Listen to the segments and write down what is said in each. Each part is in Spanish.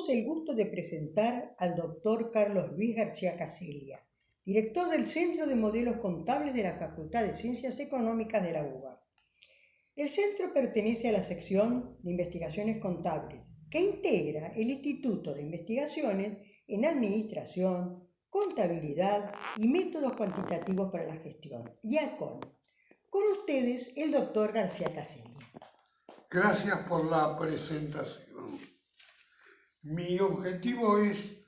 tenemos el gusto de presentar al doctor Carlos Luis García Caselia, director del Centro de Modelos Contables de la Facultad de Ciencias Económicas de la UBA. El centro pertenece a la sección de investigaciones contables, que integra el Instituto de Investigaciones en Administración, Contabilidad y Métodos Cuantitativos para la Gestión, IACON. Con ustedes, el doctor García Caselia. Gracias por la presentación. Mi objetivo es,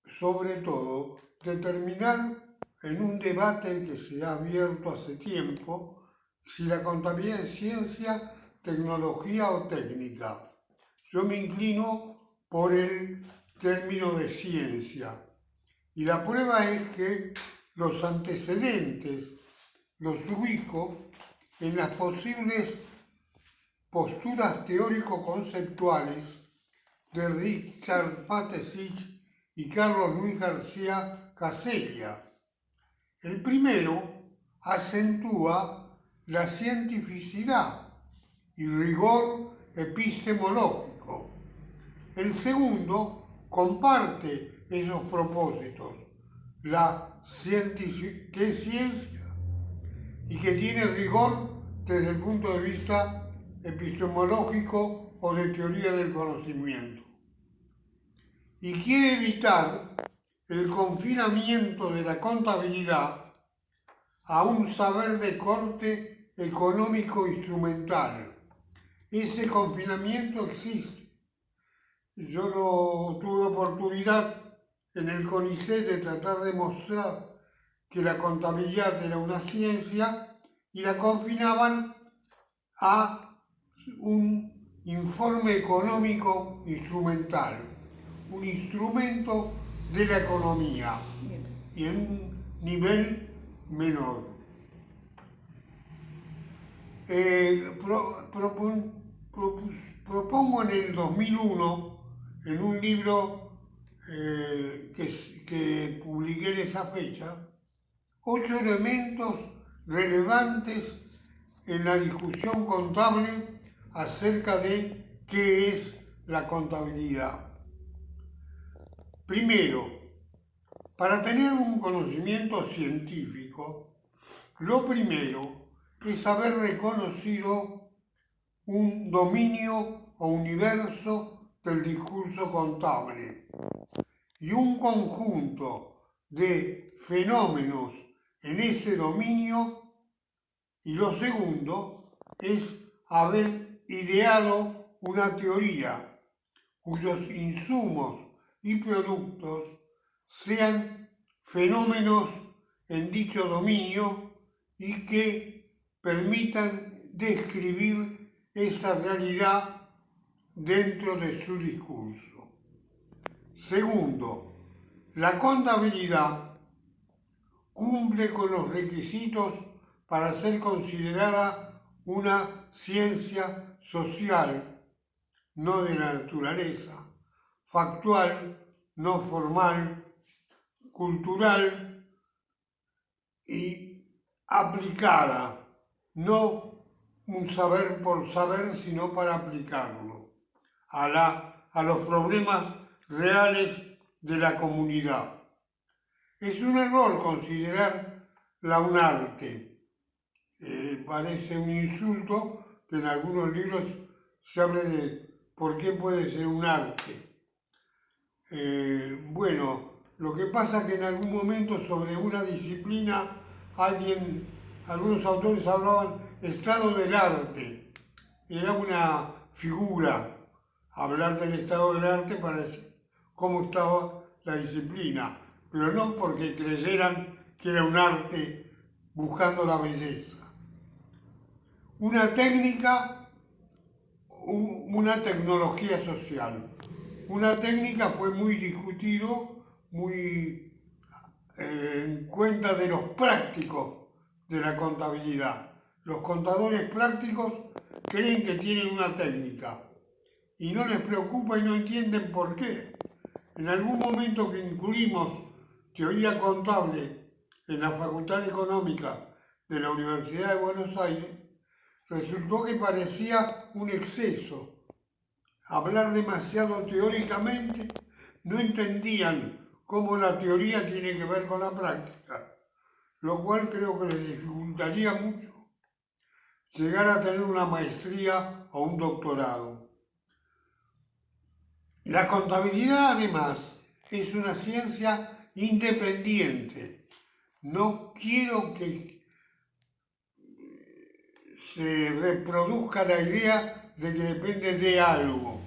sobre todo, determinar en un debate que se ha abierto hace tiempo si la contabilidad es ciencia, tecnología o técnica. Yo me inclino por el término de ciencia. Y la prueba es que los antecedentes los ubico en las posibles posturas teórico-conceptuales de Richard Mateschitz y Carlos Luis García Caselia. El primero acentúa la cientificidad y rigor epistemológico. El segundo comparte esos propósitos, que es ciencia y que tiene rigor desde el punto de vista epistemológico o de teoría del conocimiento. Y quiere evitar el confinamiento de la contabilidad a un saber de corte económico instrumental. Ese confinamiento existe. Yo no tuve oportunidad en el CONICET de tratar de mostrar que la contabilidad era una ciencia y la confinaban a un informe económico instrumental, un instrumento de la economía y en un nivel menor. Propongo en el 2001, en un libro que publiqué en esa fecha, 8 elementos relevantes en la discusión contable acerca de qué es la contabilidad. Primero, para tener un conocimiento científico, lo primero es haber reconocido un dominio o universo del discurso contable y un conjunto de fenómenos en ese dominio, y lo segundo es haber ideado una teoría cuyos insumos y productos sean fenómenos en dicho dominio y que permitan describir esa realidad dentro de su discurso. Segundo, la contabilidad cumple con los requisitos para ser considerada una ciencia social, no de la naturaleza, factual, no formal, cultural y aplicada, no un saber por saber, sino para aplicarlo a los problemas reales de la comunidad. Es un error considerarla un arte. Parece un insulto que en algunos libros se hable de por qué puede ser un arte. Bueno, lo que pasa es que en algún momento sobre una disciplina algunos autores hablaban estado del arte. Era una figura hablar del estado del arte para decir cómo estaba la disciplina, pero no porque creyeran que era un arte buscando la belleza. Una técnica, una tecnología social. Una técnica fue muy discutido, muy en cuenta de los prácticos de la contabilidad. Los contadores prácticos creen que tienen una técnica y no les preocupa y no entienden por qué. En algún momento que incluimos teoría contable en la Facultad Económica de la Universidad de Buenos Aires, resultó que parecía un exceso hablar demasiado teóricamente, no entendían cómo la teoría tiene que ver con la práctica, lo cual creo que les dificultaría mucho llegar a tener una maestría o un doctorado. La contabilidad, además, es una ciencia independiente. No quiero que se reproduzca la idea de que depende de algo,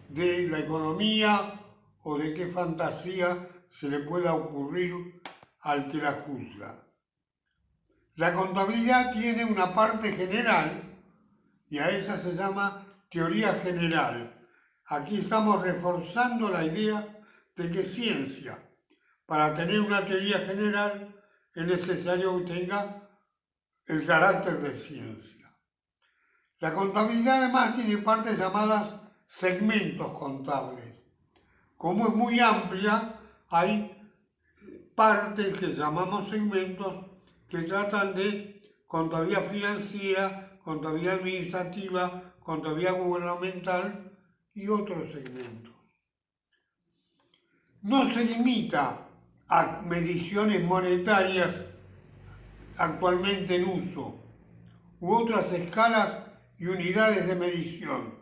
de la economía o de qué fantasía se le pueda ocurrir al que la juzga. La contabilidad tiene una parte general y a esa se llama teoría general. Aquí estamos reforzando la idea de que ciencia, para tener una teoría general, es necesario que tenga el carácter de ciencia. La contabilidad además tiene partes llamadas segmentos contables. Como es muy amplia, hay partes que llamamos segmentos que tratan de contabilidad financiera, contabilidad administrativa, contabilidad gubernamental y otros segmentos. No se limita a mediciones monetarias actualmente en uso u otras escalas y unidades de medición.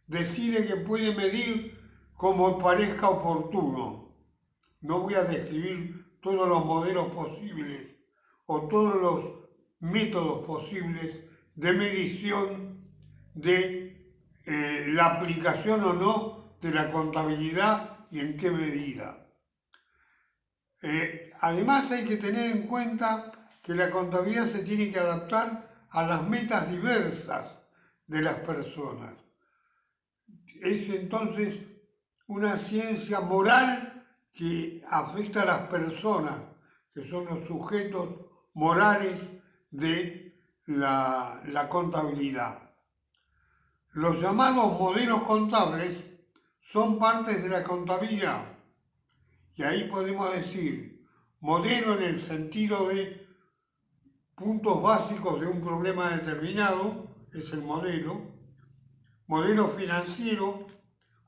Decide que puede medir como parezca oportuno. No voy a describir todos los modelos posibles o todos los métodos posibles de medición de la aplicación o no de la contabilidad y en qué medida. Además hay que tener en cuenta que la contabilidad se tiene que adaptar a las metas diversas de las personas. Es entonces una ciencia moral que afecta a las personas, que son los sujetos morales de la contabilidad. Los llamados modelos contables son partes de la contabilidad. Y ahí podemos decir modelo en el sentido de puntos básicos de un problema determinado, es el modelo financiero,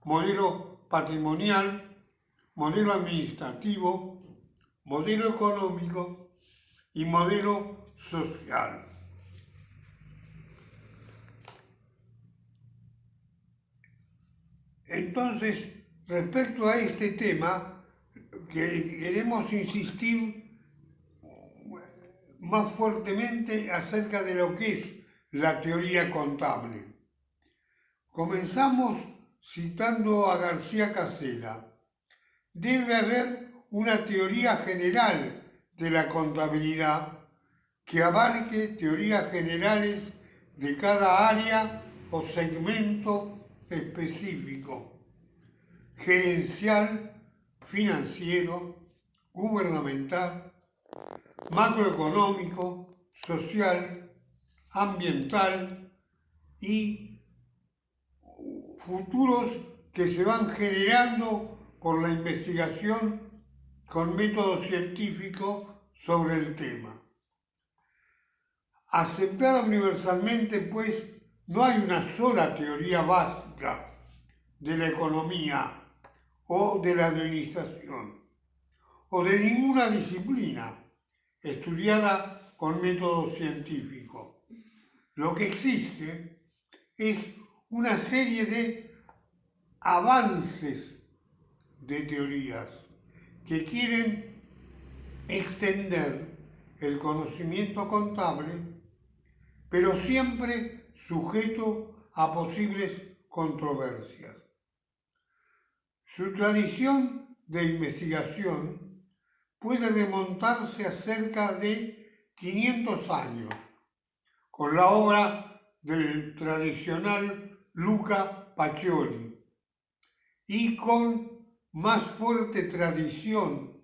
modelo patrimonial, modelo administrativo, modelo económico y modelo social. Entonces, respecto a este tema, queremos insistir más fuertemente acerca de lo que es la teoría contable. Comenzamos citando a García Casella. Debe haber una teoría general de la contabilidad que abarque teorías generales de cada área o segmento específico, gerencial, financiero, gubernamental, macroeconómico, social, ambiental y futuros que se van generando por la investigación con método científico sobre el tema. Aceptada universalmente, pues, no hay una sola teoría básica de la economía o de la administración o de ninguna disciplina estudiada con método científico. Lo que existe es una serie de avances de teorías que quieren extender el conocimiento contable, pero siempre sujeto a posibles controversias. Su tradición de investigación puede remontarse a cerca de 500 años, con la obra del tradicional Luca Pacioli, y con más fuerte tradición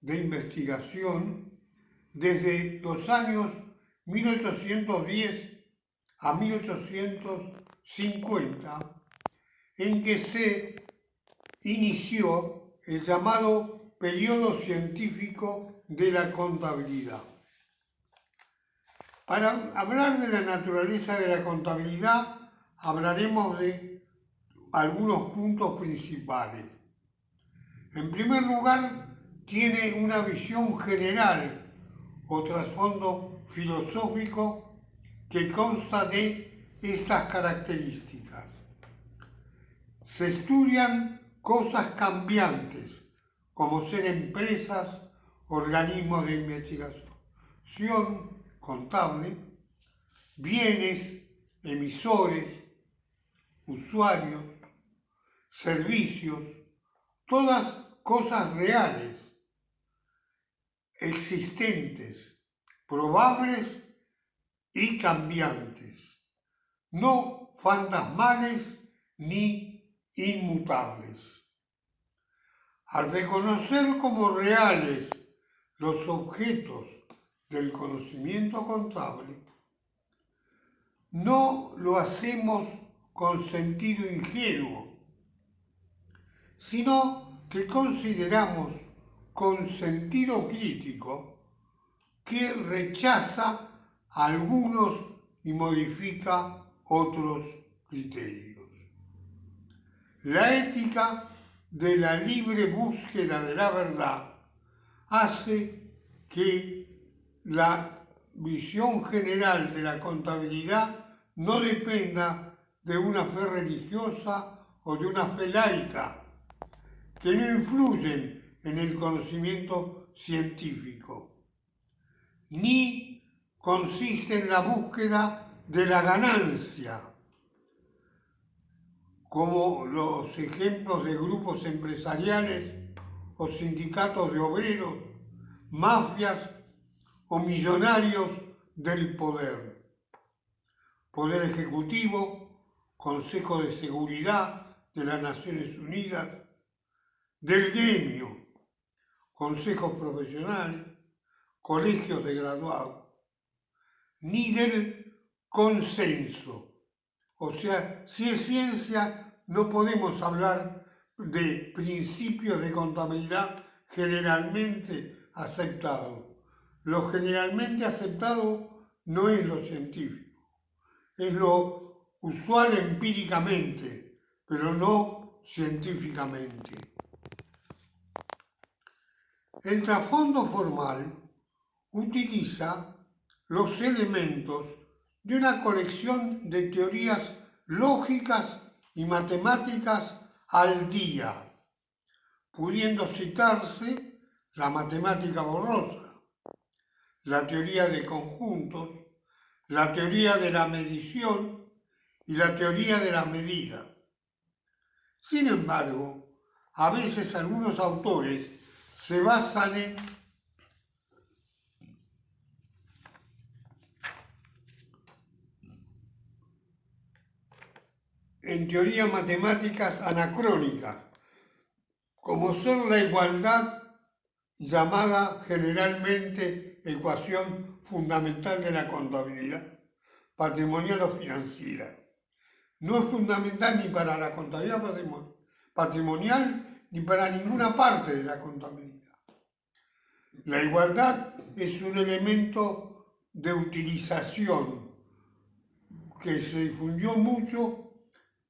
de investigación desde los años 1810 a 1850, en que se inició el llamado periodo científico de la contabilidad. Para hablar de la naturaleza de la contabilidad, hablaremos de algunos puntos principales. En primer lugar, tiene una visión general o trasfondo filosófico que consta de estas características. Se estudian cosas cambiantes, como ser empresas, organismos de investigación contable, bienes, emisores, usuarios, servicios, todas cosas reales, existentes, probables y cambiantes, no fantasmales ni inmutables. Al reconocer como reales los objetos del conocimiento contable, no lo hacemos con sentido ingenuo, sino que consideramos con sentido crítico que rechaza algunos y modifica otros criterios. La ética de la libre búsqueda de la verdad hace que la visión general de la contabilidad no dependa de una fe religiosa o de una fe laica, que no influyen en el conocimiento científico, ni consiste en la búsqueda de la ganancia, como los ejemplos de grupos empresariales o sindicatos de obreros, mafias o millonarios del poder. Poder Ejecutivo, Consejo de Seguridad de las Naciones Unidas, del gremio, consejos profesionales, colegios de graduados, ni del consenso. O sea, si es ciencia, no podemos hablar de principios de contabilidad generalmente aceptados. Lo generalmente aceptado no es lo científico, es lo usual empíricamente, pero no científicamente. El trasfondo formal utiliza los elementos de una colección de teorías lógicas y matemáticas al día, pudiendo citarse la matemática borrosa, la teoría de conjuntos, la teoría de la medición y la teoría de la medida. Sin embargo, a veces algunos autores se basan en teorías matemáticas anacrónicas, como son la igualdad, llamada generalmente ecuación fundamental de la contabilidad, patrimonial o financiera. No es fundamental ni para la contabilidad patrimonial ni para ninguna parte de la contabilidad. La igualdad es un elemento de utilización que se difundió mucho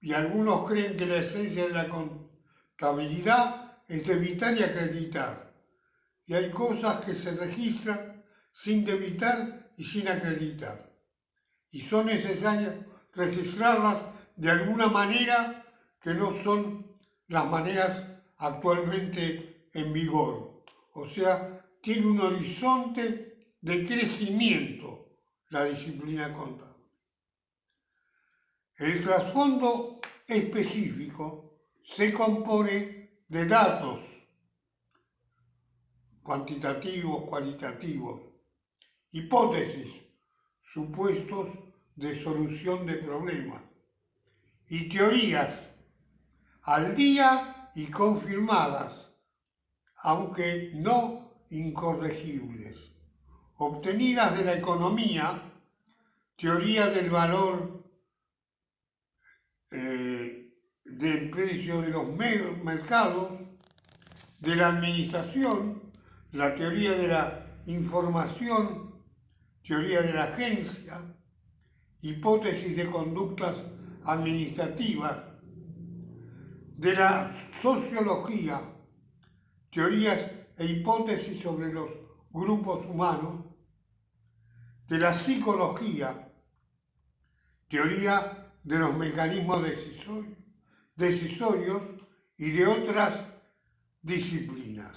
y algunos creen que la esencia de la contabilidad es debitar y acreditar. Y hay cosas que se registran sin debitar y sin acreditar. Y son necesarias registrarlas de alguna manera que no son las maneras actualmente en vigor. O sea, tiene un horizonte de crecimiento la disciplina contable. El trasfondo específico se compone de datos cuantitativos, cualitativos, hipótesis, supuestos de solución de problemas, y teorías al día y confirmadas, aunque no incorregibles, obtenidas de la economía, teoría del valor del precio de los mercados, de la administración, la teoría de la información, teoría de la agencia, hipótesis de conductas administrativas, de la sociología, teorías e hipótesis sobre los grupos humanos, de la psicología, teoría de los mecanismos decisorios y de otras disciplinas,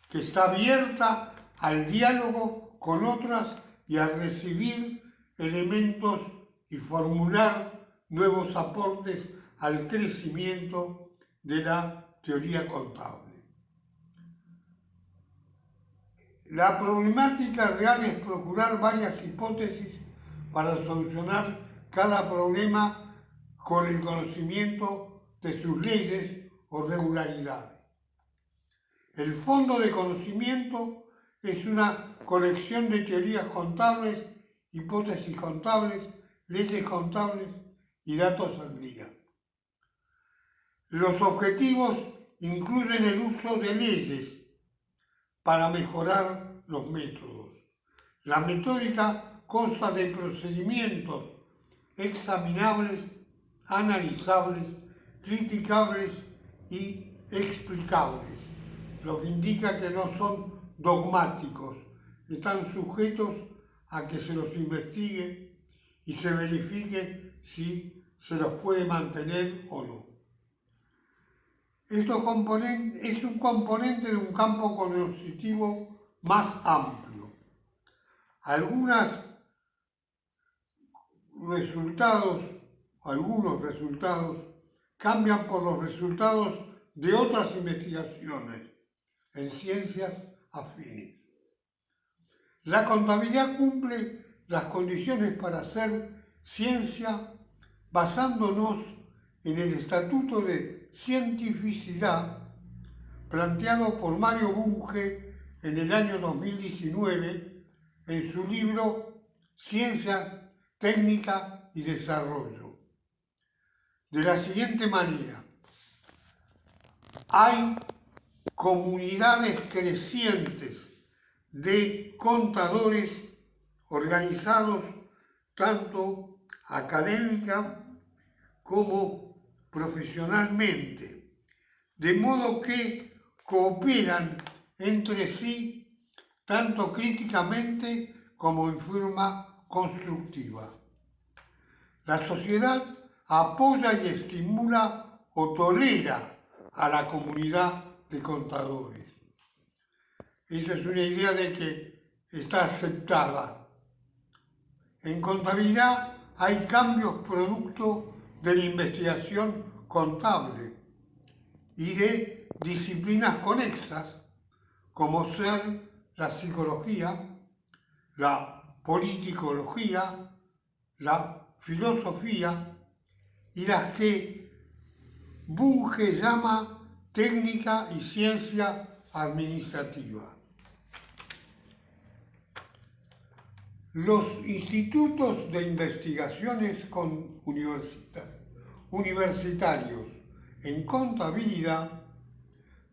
que está abierta al diálogo con otras y a recibir elementos y formular nuevos aportes al crecimiento de la teoría contable. La problemática real es procurar varias hipótesis para solucionar cada problema con el conocimiento de sus leyes o regularidades. El fondo de conocimiento es una colección de teorías contables, hipótesis contables, leyes contables y datos al día. Los objetivos incluyen el uso de leyes para mejorar los métodos. La metódica consta de procedimientos examinables, analizables, criticables y explicables, lo que indica que no son dogmáticos, están sujetos a que se los investigue y se verifique si se los puede mantener o no. Esto es un componente de un campo cognitivo más amplio. Algunos resultados cambian por los resultados de otras investigaciones en ciencias afines. La contabilidad cumple las condiciones para hacer ciencia basándonos en el Estatuto de Cientificidad planteado por Mario Bunge en el año 2019 en su libro Ciencia, Técnica y Desarrollo. De la siguiente manera: hay comunidades crecientes de contadores organizados tanto académica como profesionalmente, de modo que cooperan entre sí tanto críticamente como en forma constructiva. La sociedad apoya y estimula o tolera a la comunidad de contadores. Esa es una idea de que está aceptada. En contabilidad hay cambios producto de la investigación contable y de disciplinas conexas como ser la psicología, la politicología, la filosofía y las que Bunge llama técnica y ciencia administrativa. Los institutos de investigaciones universitarios en contabilidad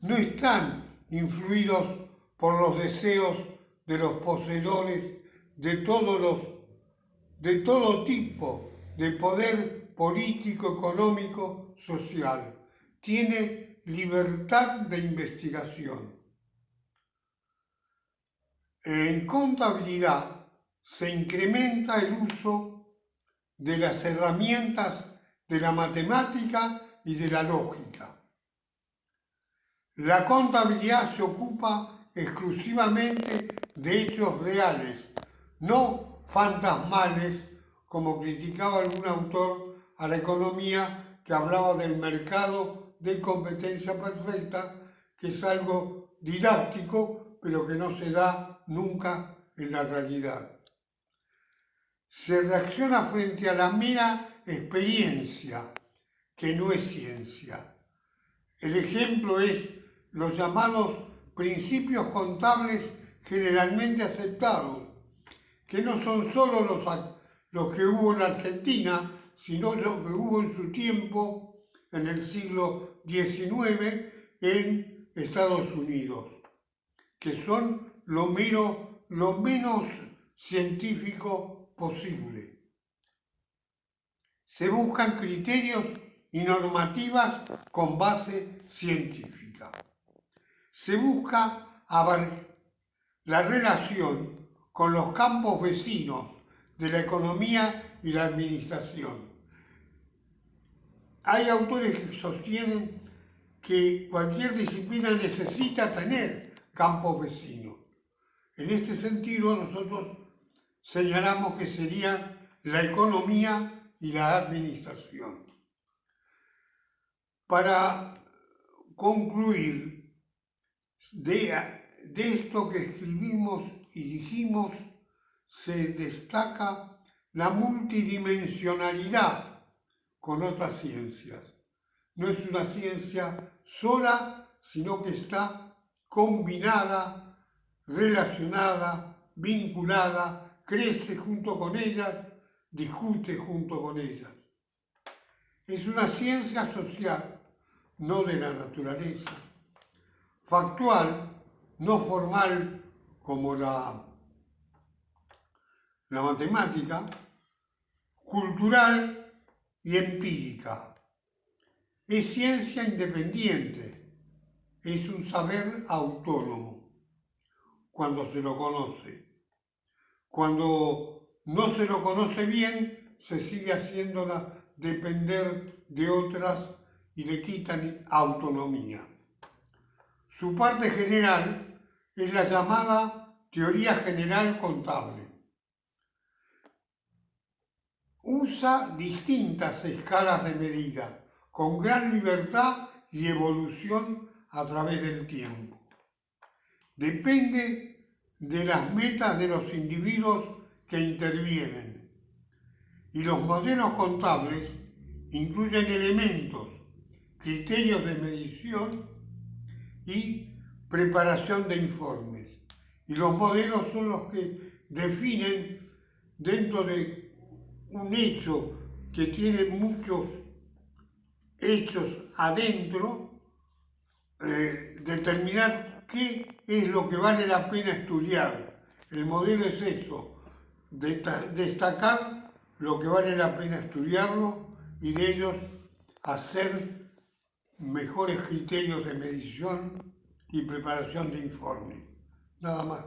no están influidos por los deseos de los poseedores de todo tipo de poder político, económico, social. Tiene libertad de investigación. En contabilidad se incrementa el uso de las herramientas de la matemática y de la lógica. La contabilidad se ocupa exclusivamente de hechos reales, no fantasmales, como criticaba algún autor a la economía que hablaba del mercado de competencia perfecta, que es algo didáctico, pero que no se da nunca en la realidad. Se reacciona frente a la mera experiencia, que no es ciencia. El ejemplo es los llamados principios contables generalmente aceptados, que no son solo los que hubo en Argentina, sino los que hubo en su tiempo, en el siglo XIX, en Estados Unidos, que son lo menos científico posible. Se buscan criterios y normativas con base científica. Se busca la relación con los campos vecinos de la economía y la administración. Hay autores que sostienen que cualquier disciplina necesita tener campos vecinos. En este sentido, nosotros señalamos que serían la economía y la administración. Para concluir, de esto que escribimos y dijimos, se destaca la multidimensionalidad con otras ciencias. No es una ciencia sola, sino que está combinada, relacionada, vinculada, crece junto con ellas, discute junto con ellas. Es una ciencia social, no de la naturaleza, factual, no formal como la matemática, cultural y empírica. Es ciencia independiente, es un saber autónomo cuando se lo conoce. Cuando no se lo conoce bien, se sigue haciéndola depender de otras y le quitan autonomía. Su parte general es la llamada teoría general contable. Usa distintas escalas de medida, con gran libertad y evolución a través del tiempo. Depende de las metas de los individuos que intervienen. Y los modelos contables incluyen elementos, criterios de medición y preparación de informes. Y los modelos son los que definen dentro de un hecho que tiene muchos hechos adentro, determinar qué es lo que vale la pena estudiar. El modelo es eso, destacar lo que vale la pena estudiarlo y de ellos hacer mejores criterios de medición y preparación de informes. Nada más.